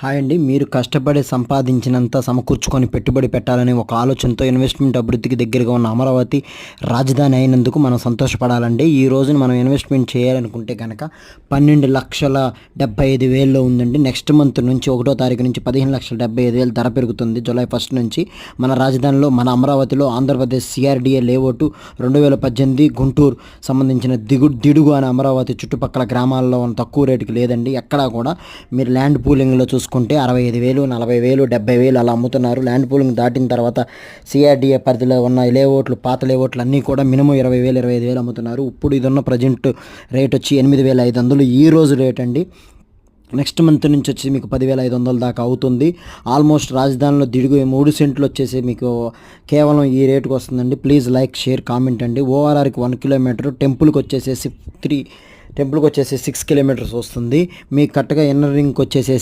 Hi అండి. మీరు కష్టపడి సంపాదించినంత సమకూర్చుకొని పెట్టుబడి పెట్టాలనే ఒక ఆలోచనతో ఇన్వెస్ట్మెంట్ అభివృద్ధికి దగ్గరగా ఉన్న అమరావతి రాజధాని అయినందుకు మనం సంతోషపడాలండి. ఈ రోజున మనం ఇన్వెస్ట్మెంట్ చేయాలనుకుంటే కనుక 12,75,000లో ఉందండి. నెక్స్ట్ మంత్ నుంచి 1వ తారీఖు నుంచి 15,75,000 ధర పెరుగుతుంది. జూలై 1 నుంచి మన రాజధానిలో మన అమరావతిలో ఆంధ్రప్రదేశ్ సిఆర్డిఏ లేఅవుట్ 2018 గుంటూరు సంబంధించిన దిడుగు అనే అమరావతి చుట్టుపక్కల గ్రామాల్లో ఉన్న తక్కువ రేటుకి లేదండి. ఎక్కడా కూడా మీరు ల్యాండ్ పూలింగ్లో చూసుకుంటే 65,000, 40,000, 70,000 అలా అమ్ముతున్నారు. ల్యాండ్ పూలింగ్ దాటిన తర్వాత సిఆర్డిఏ పరిధిలో ఉన్న లేఅవుట్లు, పాత లేఅవుట్లు అన్నీ కూడా మినిమం 20,000, 25,000 అమ్ముతున్నారు. ఇప్పుడు ఇది ఉన్న ప్రజెంట్ రేట్ వచ్చి 8,500 ఈ రోజు రేట్ అండి. నెక్స్ట్ మంత్ నుంచి వచ్చి మీకు 10,500 దాకా అవుతుంది. ఆల్మోస్ట్ రాజధానిలో దిడుగు 3 సెంట్లు వచ్చేసి మీకు కేవలం ఈ రేటుకు వస్తుందండి. ప్లీజ్ లైక్, షేర్, కామెంట్ అండి. ఓఆర్ఆర్కి 1 కిలోమీటర్, టెంపుల్కి వచ్చేసి 6 కిలోమీటర్స్ వస్తుంది. మీకు కరెక్ట్గా ఇన్నర్ రింగ్కి వచ్చేసి